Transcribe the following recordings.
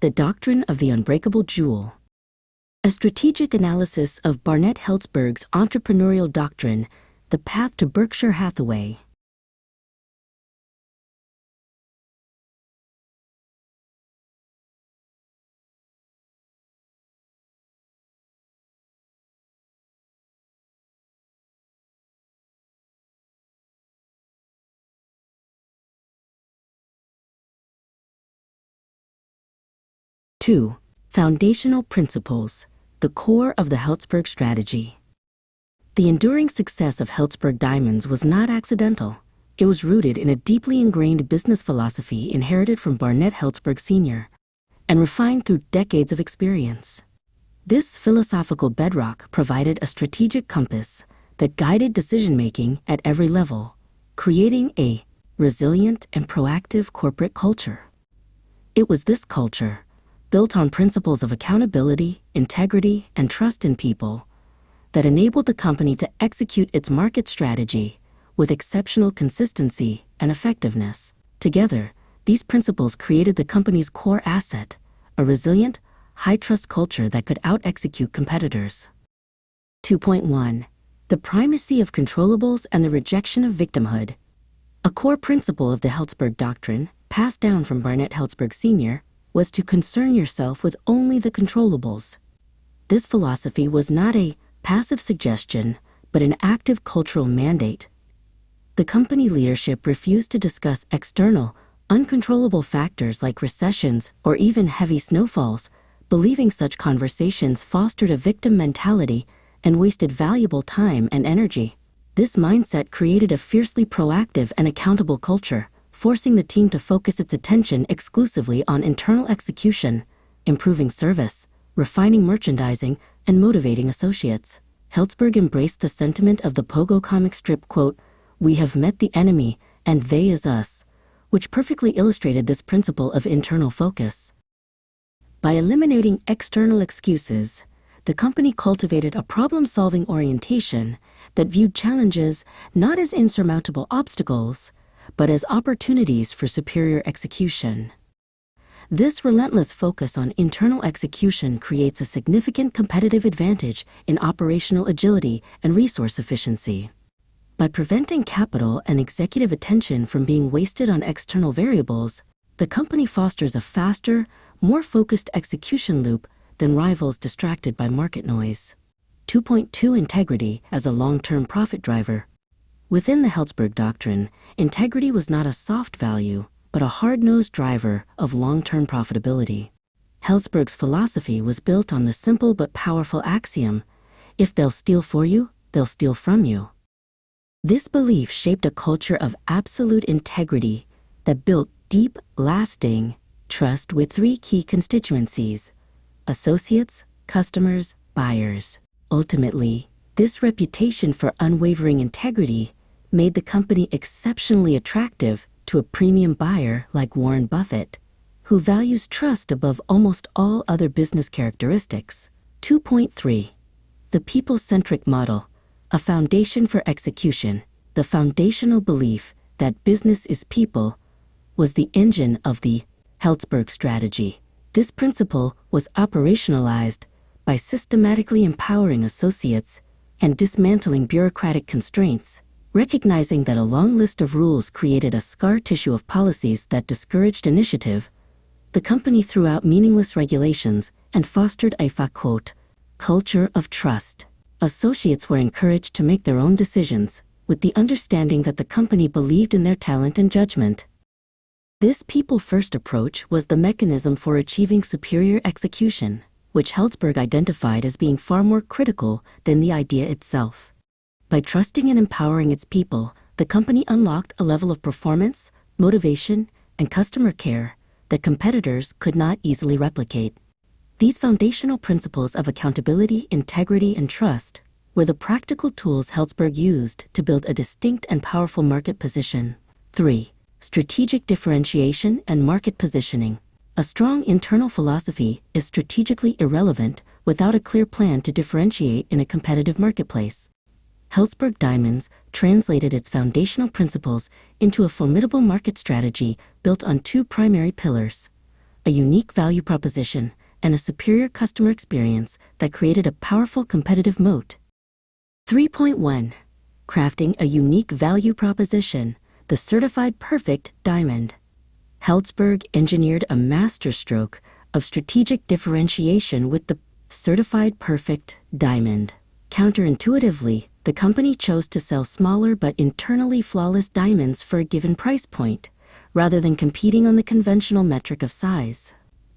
The Doctrine of the Unbreakable Jewel. A strategic analysis of Barnett Helzberg's Entrepreneurial Doctrine, The Path to Berkshire Hathaway. Two, Foundational Principles, the core of the Helzberg strategy. The enduring success of Helzberg Diamonds was not accidental. It was rooted in a deeply ingrained business philosophy inherited from Barnett Helzberg Jr. and refined through decades of experience. This philosophical bedrock provided a strategic compass that guided decision-making at every level, creating a resilient and proactive corporate culture. It was this culture, built on principles of accountability, integrity, and trust in people, that enabled the company to execute its market strategy with exceptional consistency and effectiveness. Together, these principles created the company's core asset, a resilient, high-trust culture that could out-execute competitors. 2.1. The primacy of controllables and the rejection of victimhood. A core principle of the Helzberg Doctrine, passed down from Barnett Helzberg Sr., was to concern yourself with only the controllables. This philosophy was not a passive suggestion, but an active cultural mandate. The company leadership refused to discuss external, uncontrollable factors like recessions or even heavy snowfalls, believing such conversations fostered a victim mentality and wasted valuable time and energy. This mindset created a fiercely proactive and accountable culture, forcing the team to focus its attention exclusively on internal execution, improving service, refining merchandising, and motivating associates. Helzberg embraced the sentiment of the Pogo comic strip quote, "We have met the enemy, and they is us," which perfectly illustrated this principle of internal focus. By eliminating external excuses, the company cultivated a problem-solving orientation that viewed challenges not as insurmountable obstacles, but as opportunities for superior execution. This relentless focus on internal execution creates a significant competitive advantage in operational agility and resource efficiency. By preventing capital and executive attention from being wasted on external variables, the company fosters a faster, more focused execution loop than rivals distracted by market noise. 2.2. Integrity as a long-term profit driver. Within the Helzberg Doctrine, integrity was not a soft value, but a hard-nosed driver of long-term profitability. Helzberg's philosophy was built on the simple but powerful axiom, if they'll steal for you, they'll steal from you. This belief shaped a culture of absolute integrity that built deep, lasting trust with three key constituencies: associates, customers, buyers. Ultimately, this reputation for unwavering integrity made the company exceptionally attractive to a premium buyer like Warren Buffett, who values trust above almost all other business characteristics. 2.3. The people-centric model, a foundation for execution. The foundational belief that business is people was the engine of the Helzberg strategy. This principle was operationalized by systematically empowering associates and dismantling bureaucratic constraints, recognizing that a long list of rules created a scar tissue of policies that discouraged initiative. The company threw out meaningless regulations and fostered a quote, culture of trust. Associates were encouraged to make their own decisions, with the understanding that the company believed in their talent and judgment. This people-first approach was the mechanism for achieving superior execution, which Helzberg identified as being far more critical than the idea itself. By trusting and empowering its people, the company unlocked a level of performance, motivation, and customer care that competitors could not easily replicate. These foundational principles of accountability, integrity, and trust were the practical tools Helzberg used to build a distinct and powerful market position. 3. Strategic differentiation and market positioning. A strong internal philosophy is strategically irrelevant without a clear plan to differentiate in a competitive marketplace. Helzberg Diamonds translated its foundational principles into a formidable market strategy built on two primary pillars: a unique value proposition, and a superior customer experience that created a powerful competitive moat. 3.1. Crafting a unique value proposition, the certified perfect diamond. Helzberg engineered a masterstroke of strategic differentiation with the certified perfect diamond. Counterintuitively, the company chose to sell smaller but internally flawless diamonds for a given price point, rather than competing on the conventional metric of size.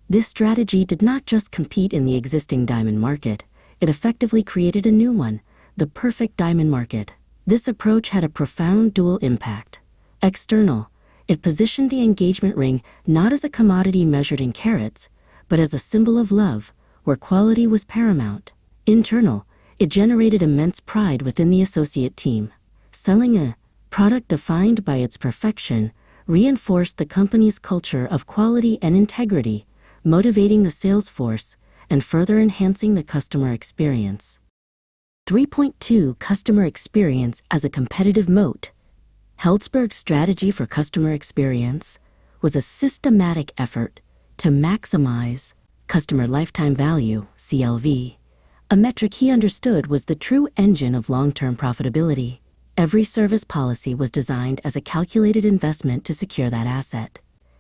This strategy did not just compete in the existing diamond market, it effectively created a new one, the perfect diamond market. This approach had a profound dual impact. External, it positioned the engagement ring not as a commodity measured in carats, but as a symbol of love, where quality was paramount. Internal, it generated immense pride within the associate team. Selling a product defined by its perfection reinforced the company's culture of quality and integrity, motivating the sales force and further enhancing the customer experience. 3.2. Customer experience as a competitive moat. Helzberg's strategy for customer experience was a systematic effort to maximize customer lifetime value, CLV, a metric he understood was the true engine of long-term profitability. Every service policy was designed as a calculated investment to secure that asset.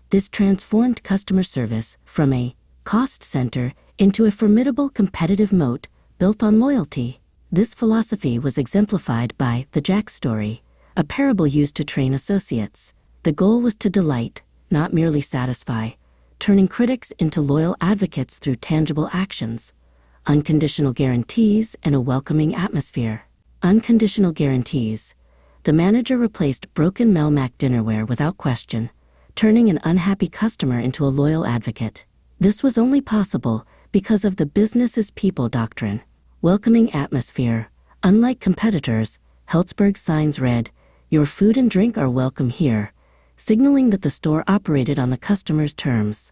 This transformed customer service from a cost center into a formidable competitive moat built on loyalty. This philosophy was exemplified by the Jack story, a parable used to train associates. The goal was to delight, not merely satisfy, turning critics into loyal advocates through tangible actions, unconditional guarantees, and a welcoming atmosphere. Unconditional guarantees. The manager replaced broken Melmac dinnerware without question, turning an unhappy customer into a loyal advocate. This was only possible because of the business as people doctrine. Welcoming atmosphere. Unlike competitors, Helzberg signs read, "Your food and drink are welcome here," signaling that the store operated on the customer's terms.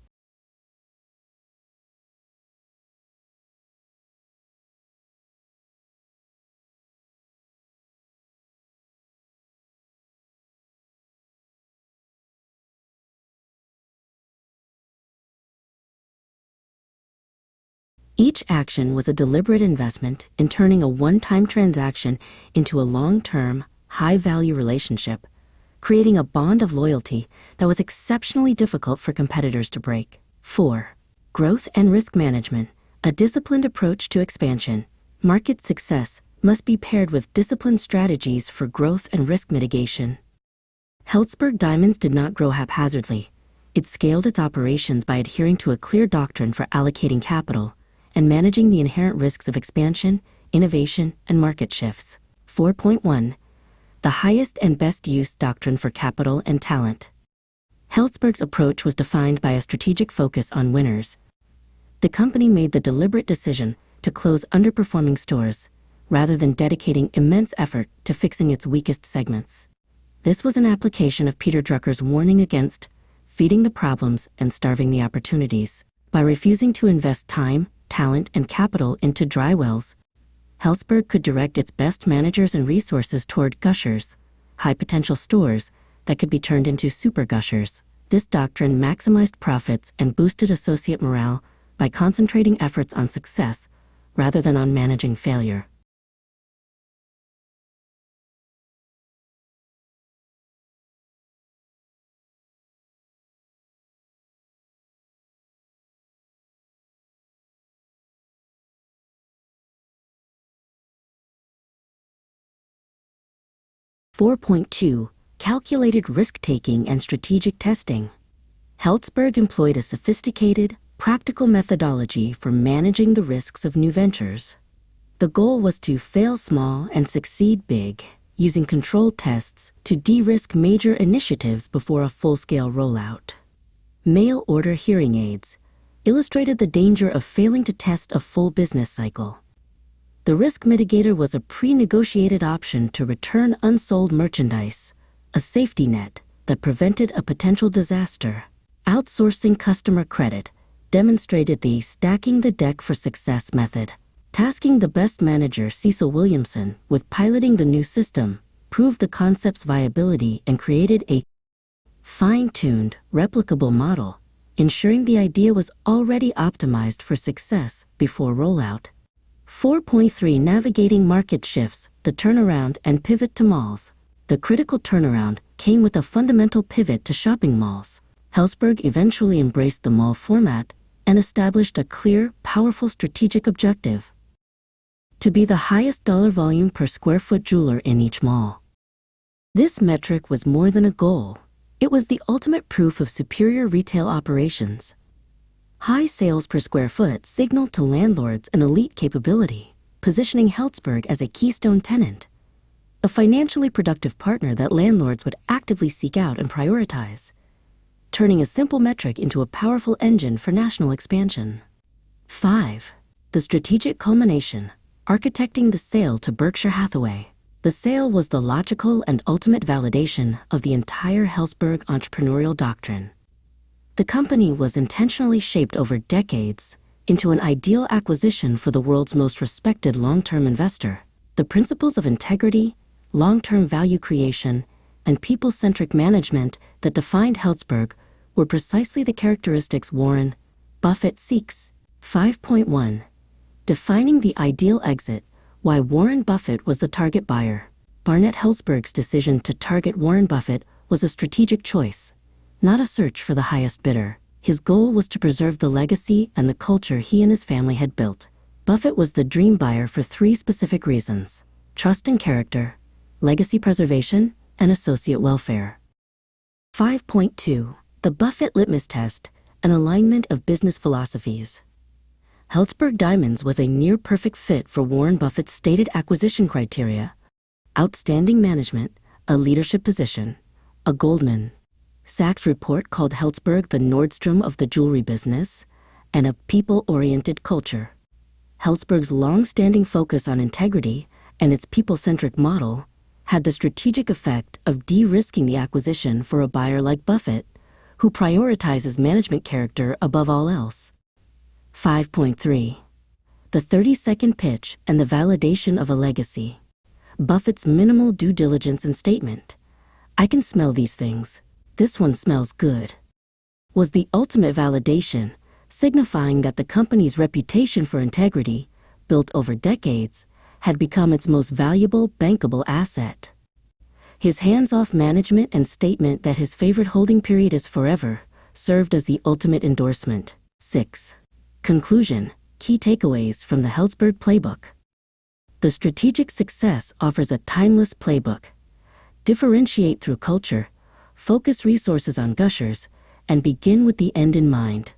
Each action was a deliberate investment in turning a one-time transaction into a long-term, high-value relationship, creating a bond of loyalty that was exceptionally difficult for competitors to break. 4. Growth and risk management, a disciplined approach to expansion. Market success must be paired with disciplined strategies for growth and risk mitigation. Helzberg Diamonds did not grow haphazardly. It scaled its operations by adhering to a clear doctrine for allocating capital and managing the inherent risks of expansion, innovation, and market shifts. 4.1. The highest and best use doctrine for capital and talent. Helzberg's approach was defined by a strategic focus on winners. The company made the deliberate decision to close underperforming stores, rather than dedicating immense effort to fixing its weakest segments. This was an application of Peter Drucker's warning against feeding the problems and starving the opportunities. By refusing to invest time, talent, and capital into dry wells, Helzberg could direct its best managers and resources toward gushers, high-potential stores that could be turned into super gushers. This doctrine maximized profits and boosted associate morale by concentrating efforts on success rather than on managing failure. (4.2) Calculated risk-taking and strategic testing. Helzberg employed a sophisticated, practical methodology for managing the risks of new ventures. The goal was to fail small and succeed big, using controlled tests to de-risk major initiatives before a full-scale rollout. Mail-order hearing aids illustrated the danger of failing to test a full business cycle. The risk mitigator was a pre-negotiated option to return unsold merchandise, a safety net that prevented a potential disaster. Outsourcing customer credit demonstrated the stacking the deck for success method. Tasking the best manager, Cecil Williamson, with piloting the new system, proved the concept's viability and created a fine-tuned, replicable model ensuring the idea was already optimized for success before rollout. 4.3 Navigating market shifts, the turnaround and pivot to malls. The critical turnaround came with a fundamental pivot to shopping malls. Helzberg eventually embraced the mall format and established a clear, powerful strategic objective: to be the highest dollar volume per square foot jeweler in each mall. This metric was more than a goal. It was the ultimate proof of superior retail operations. High sales per square foot signaled to landlords an elite capability, positioning Helzberg as a keystone tenant, a financially productive partner that landlords would actively seek out and prioritize, turning a simple metric into a powerful engine for national expansion. 5. The strategic culmination, architecting the sale to Berkshire Hathaway. The sale was the logical and ultimate validation of the entire Helzberg Entrepreneurial Doctrine. The company was intentionally shaped over decades into an ideal acquisition for the world's most respected long-term investor. The principles of integrity, long-term value creation, and people-centric management that defined Helzberg were precisely the characteristics Warren Buffett seeks. 5.1 Defining the ideal exit, why Warren Buffett was the target buyer. Barnett Helzberg's decision to target Warren Buffett was a strategic choice, not a search for the highest bidder. His goal was to preserve the legacy and the culture he and his family had built. Buffett was the dream buyer for 3 specific reasons: trust and character, legacy preservation, and associate welfare. 5.2 The Buffett litmus test, an alignment of business philosophies. Helzberg Diamonds was a near-perfect fit for Warren Buffett's stated acquisition criteria: outstanding management, a leadership position, a Goldman Sachs report called Helzberg the Nordstrom of the jewelry business, and a people-oriented culture. Helzberg's long-standing focus on integrity and its people-centric model had the strategic effect of de-risking the acquisition for a buyer like Buffett, who prioritizes management character above all else. 5.3 The 30-second pitch and the validation of a legacy. Buffett's minimal due diligence and statement, "I can smell these things. This one smells good," was the ultimate validation, signifying that the company's reputation for integrity, built over decades, had become its most valuable bankable asset. His hands-off management and statement that his favorite holding period is forever served as the ultimate endorsement. 6. Conclusion, key takeaways from the Helzberg playbook. The strategic success offers a timeless playbook. Differentiate through culture, focus resources on gushers, and begin with the end in mind.